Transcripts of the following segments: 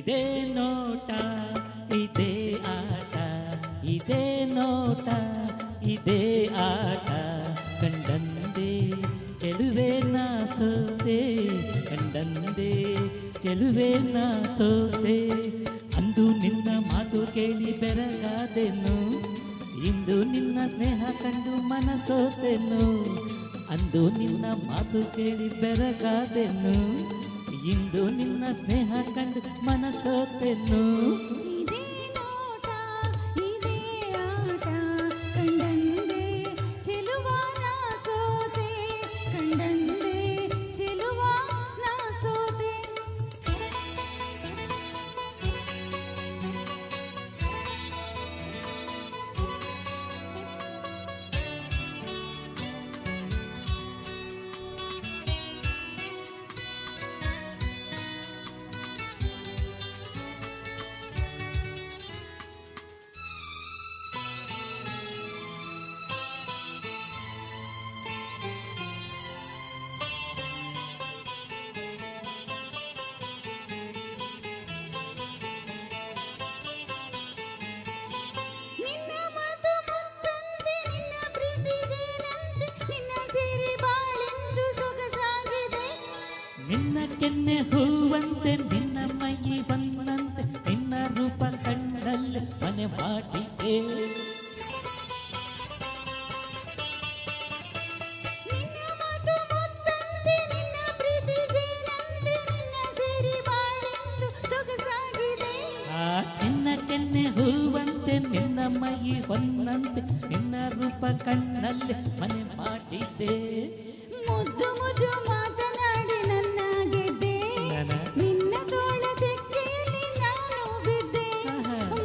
ಇದೇ ನೋಟ ಇದೇ ಆಟ, ಇದೇ ನೋಟ ಇದೇ ಆಟ, ಕಂಡಂದೇ ಚೆಲುವೆ ನಾ ಸೋತೆ, ಕಂಡಂದೇ ಚೆಲುವೆ ನಾ ಸೋತೆ. ಅಂದು ನಿನ್ನ ಮಾತು ಕೇಳಿ ಬೆರಗಾದೆನು, ಇಂದು ನಿನ್ನ ಸ್ನೇಹ ಕಂಡು ಮನಸೋತೆನು. ಅಂದು ನಿನ್ನ ಮಾತು ಕೇಳಿ ಬೆರಗಾದೆನು, ಇಂದು ನಿನ್ನ ಸ್ನೇಹ ಕಂಡು ಮನಸೋತೆನು. ಇದೇ ನೋಟ ಇದೇ ಆಟ, ಕಂಡಂದೇ ಚೆಲುವ ನಾ ಸೋತೆ, ಕಂಡಂದೇ ಚೆಲುವ ನಾ ಸೋತೆ. ನಿನ್ನ ಕೆನ್ನೆ ಹೂವಂತೆ ನಿನ್ನ ಮೈ ಬಂದಂತೆ, ನಿನ್ನ ರೂಪ ಕಣ್ಣಲ್ಲಿ ಮನೆ ಮಾಡಿದೆ. ನಿನ್ನ ಮಾತು ಮುತ್ತಂತೆ ನಿನ್ನ ಪ್ರೀತಿ ಜೇನಂತೆ, ನಿನ್ನ ಸೇರಿ ಬಾಳೆಂದು ಸೊಗಸಾಗಿದೆ. ನಿನ್ನ ಕೆನ್ನೆ ಹೂವಂತೆ ನಿನ್ನ ಮೈ ಹೊನ್ನಂತೆ, ನಿನ್ನ ರೂಪ ಕಣ್ಣಲ್ಲಿ ಮನೆ ಮಾಡಿದೆ. ಮುದ್ದು ಮುದ್ದು ಮಾತನಾಡಿ ನನ್ನ ಗೆದ್ದೆ, ನಿನ್ನ ತೋಳ ತೆಕ್ಕೆಯಲ್ಲಿ ನಾನು ಬಿದ್ದೆ.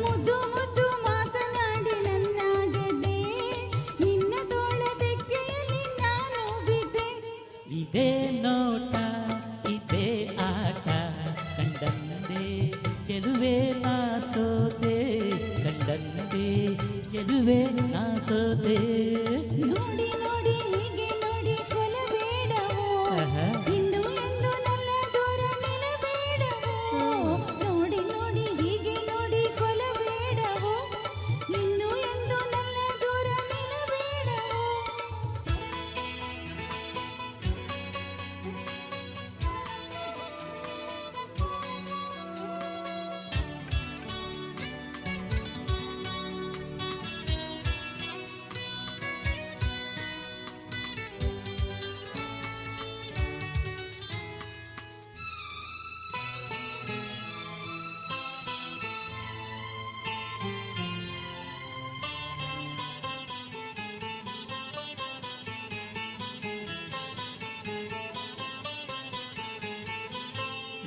ಮುದ್ದು ಮುದ್ದು ಮಾತನಾಡಿ ನನ್ನ ಗೆದ್ದೆ, ನಿನ್ನ ತೋಳ ತೆಕ್ಕೆಯಲ್ಲಿ ನಾನು ಬಿದ್ದೆ. ಇದೇ ನೋಟ ಇದೇ ಆಟ, ಕಂಡಂದೇ ಚೆಲುವೆ ನಾ ಸೋತೆ, ಕಂಡಂದೇ ಚೆಲುವೆ ನಾ ಸೋತೆ. ನೋಡಿ ನೋಡಿ ಹೀಗೆ ನೋಡಿ ಕೊಲಬೇಡವೋ, ಇಂದು ಎಂದು ನನ್ನ ದೂರ ನಿಲ್ಲಬೇಡವೋ. ನೋಡಿ ನೋಡಿ ಹೀಗೆ ನೋಡಿ ಕೊಲಬೇಡವೋ, ಇಂದು ಎಂದು ನನ್ನ ದೂರ ನಿಲ್ಲಬೇಡವೋ.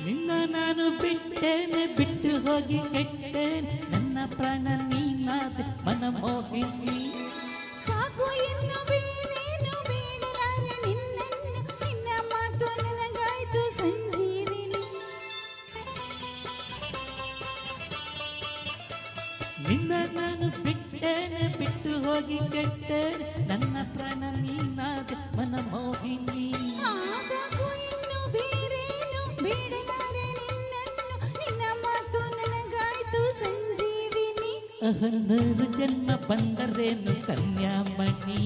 ನಿನ್ನ ನಾನು ಬಿಟ್ಟೇನೆ, ಬಿಟ್ಟು ಹೋಗಿ ಕೆಟ್ಟೇನೆ, ನನ್ನ ಪ್ರಾಣ ನೀನಾದೆ ಮನಮೋಹಿನಿ. ಸಾಕು ಇನ್ನು ಬೇರೇನು ಬೇಡಲಾರೆ ನಿನ್ನನ್ನು, ನಿನ್ನ ಮಾತು ನನಗಾಯ್ತು ಸಂಜೀವಿನಿ. ನಿನ್ನ ನಾನು ಬಿಟ್ಟೇನೆ, ಬಿಟ್ಟು ಹೋಗಿ ಕೆಟ್ಟೇನೆ, ನನ್ನ ಪ್ರಾಣ ನೀನಾದೆ ಮನಮೋಹಿನಿ. ಸಾಕು ಇನ್ನು ಬೇರೇನು ಬೇಡಲಾರೆ ನಿನ್ನನ್ನು, ನಿನ್ನ ಮಾತು ನನಗಾಯ್ತು ಸಂಜೀವಿನಿ. ನೂರು ಜನ್ಮ ಬಂದರೇನು ಕನ್ಯಾಮಣಿ,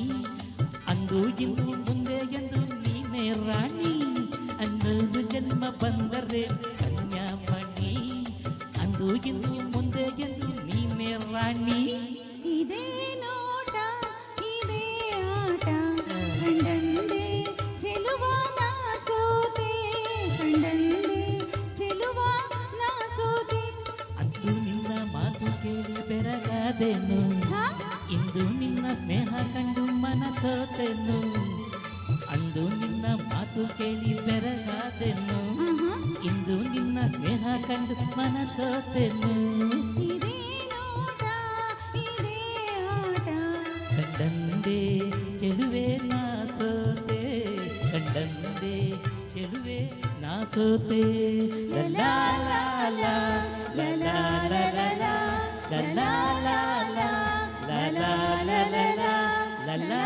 ಅಂದು ಇಂದು ಮುಂದೆ ಎಂದು ನೀನೇ ರಾಣಿ. ನೂರು ಜನ್ಮ ಬಂದರೆ ಕನ್ಯಾಮಣಿ, ಅಂದು ಇಂದು ಮುಂದೆ ಎಂದು ನೀನೇ ರಾಣಿ. ಇದೇ ನೋಟ ಇದೇ ಆಟ, ಕಂಡಂದೇ ಚೆಲುವ ನಾ ಸೋತೆ, ಕಂಡಂದೇ ಚೆಲುವ ನಾ ಸೋತೆ. ಅಂದು ನಿನ್ನ ಮಾತು ಕೇಳಿ ಬೆರಗಾದೆನು, ಇಂದು ನಿನ್ನ ಸ್ನೇಹ ಕಂಡು ಮನಸೋತೆನು. ಅಂದು ನಿನ್ನ ಮಾತು ಕೇಳಿ ಬೆರಗಾದೆನು, ಇಂದು ನಿನ್ನ ಸ್ನೇಹ ಕಂಡು ಮನಸೋತೆನು. ಇದೇ ನೋಟ ಇದೇ ಆಟ, ಕಂಡಂದೇ ಚೆಲುವೆ ನಾ ಸೋತೆ, ಕಂಡಂದೇ ಚೆಲುವೆ ನಾ ಸೋತೆ. ಲಲಾ ಲಾಲಾ ಲಲಾ ಲಲಾ ಲಲಾ ಲಾಲಾ ಲಲಾ ಲಲಾ ಲಲಾ